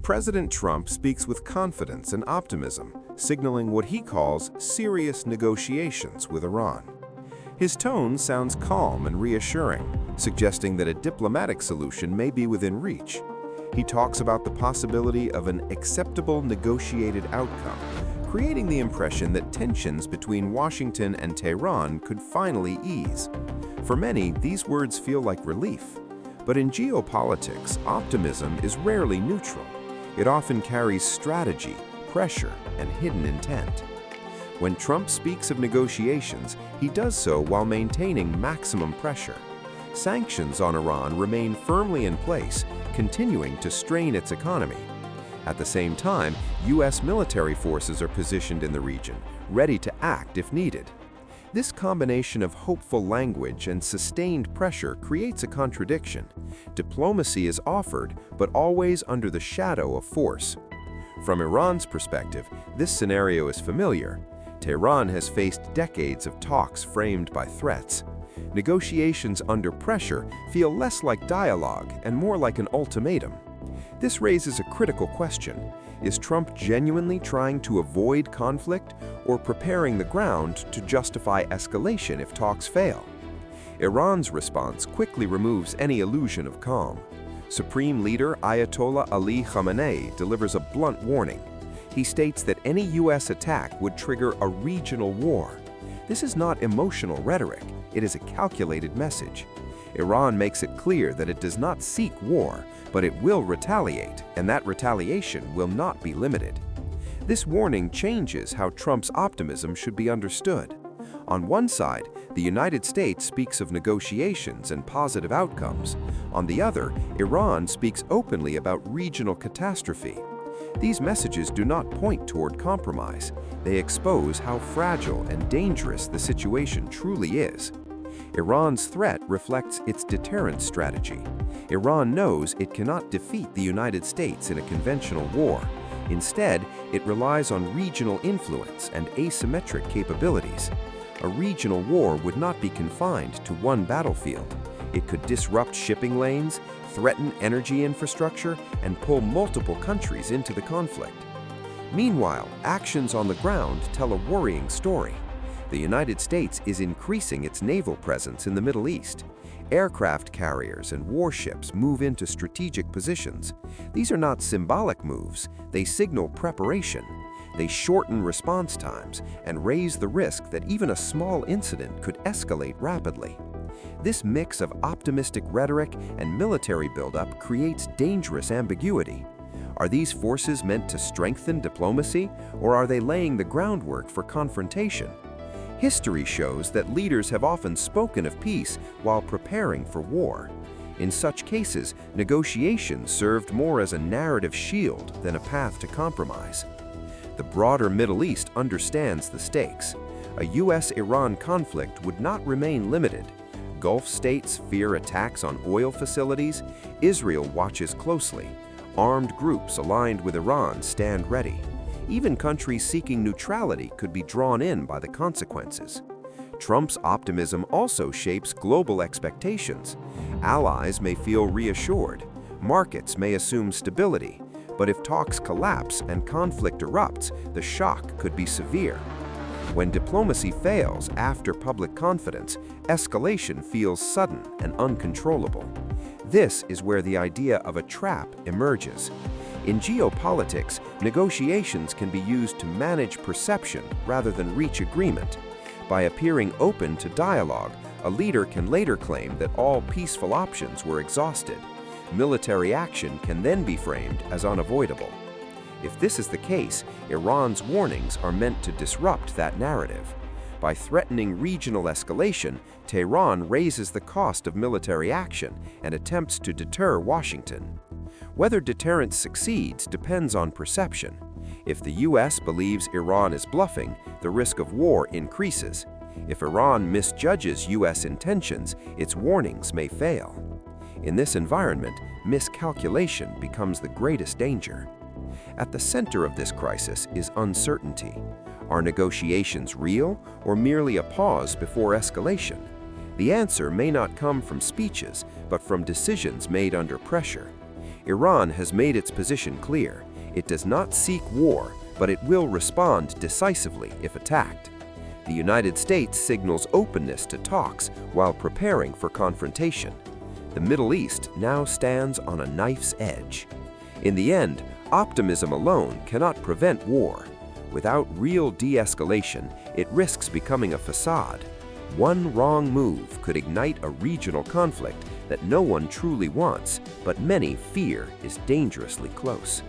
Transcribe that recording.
President Trump speaks with confidence and optimism, signaling what he calls serious negotiations with Iran. His tone sounds calm and reassuring, suggesting that a diplomatic solution may be within reach. He talks about the possibility of an acceptable negotiated outcome, creating the impression that tensions between Washington and Tehran could finally ease. For many, these words feel like relief. But in geopolitics, optimism is rarely neutral. It often carries strategy, pressure, and hidden intent. When Trump speaks of negotiations, he does so while maintaining maximum pressure. Sanctions on Iran remain firmly in place, continuing to strain its economy. At the same time, U.S. military forces are positioned in the region, ready to act if needed. This combination of hopeful language and sustained pressure creates a contradiction. Diplomacy is offered, but always under the shadow of force. From Iran's perspective, this scenario is familiar. Tehran has faced decades of talks framed by threats. Negotiations under pressure feel less like dialogue and more like an ultimatum. This raises a critical question. Is Trump genuinely trying to avoid conflict or preparing the ground to justify escalation if talks fail? Iran's response quickly removes any illusion of calm. Supreme Leader Ayatollah Ali Khamenei delivers a blunt warning. He states that any U.S. attack would trigger a regional war. This is not emotional rhetoric, it is a calculated message. Iran makes it clear that it does not seek war, but it will retaliate, and that retaliation will not be limited. This warning changes how Trump's optimism should be understood. On one side, the United States speaks of negotiations and positive outcomes. On the other, Iran speaks openly about regional catastrophe. These messages do not point toward compromise. They expose how fragile and dangerous the situation truly is. Iran's threat reflects its deterrence strategy. Iran knows it cannot defeat the United States in a conventional war. Instead, it relies on regional influence and asymmetric capabilities. A regional war would not be confined to one battlefield. It could disrupt shipping lanes, threaten energy infrastructure, and pull multiple countries into the conflict. Meanwhile, actions on the ground tell a worrying story. The United States is increasing its naval presence in the Middle East. Aircraft carriers and warships move into strategic positions. These are not symbolic moves, they signal preparation. They shorten response times and raise the risk that even a small incident could escalate rapidly. This mix of optimistic rhetoric and military buildup creates dangerous ambiguity. Are these forces meant to strengthen diplomacy, or are they laying the groundwork for confrontation? History shows that leaders have often spoken of peace while preparing for war. In such cases, negotiations served more as a narrative shield than a path to compromise. The broader Middle East understands the stakes. A U.S.-Iran conflict would not remain limited. Gulf states fear attacks on oil facilities. Israel watches closely. Armed groups aligned with Iran stand ready. Even countries seeking neutrality could be drawn in by the consequences. Trump's optimism also shapes global expectations. Allies may feel reassured. Markets may assume stability. But if talks collapse and conflict erupts, the shock could be severe. When diplomacy fails after public confidence, escalation feels sudden and uncontrollable. This is where the idea of a trap emerges. In geopolitics, negotiations can be used to manage perception rather than reach agreement. By appearing open to dialogue, a leader can later claim that all peaceful options were exhausted. Military action can then be framed as unavoidable. If this is the case, Iran's warnings are meant to disrupt that narrative. By threatening regional escalation, Tehran raises the cost of military action and attempts to deter Washington. Whether deterrence succeeds depends on perception. If the U.S. believes Iran is bluffing, the risk of war increases. If Iran misjudges U.S. intentions, its warnings may fail. In this environment, miscalculation becomes the greatest danger. At the center of this crisis is uncertainty. Are negotiations real or merely a pause before escalation? The answer may not come from speeches, but from decisions made under pressure. Iran has made its position clear. It does not seek war, but it will respond decisively if attacked. The United States signals openness to talks while preparing for confrontation. The Middle East now stands on a knife's edge. In the end, optimism alone cannot prevent war. Without real de-escalation, it risks becoming a facade. One wrong move could ignite a regional conflict that no one truly wants, but many fear is dangerously close.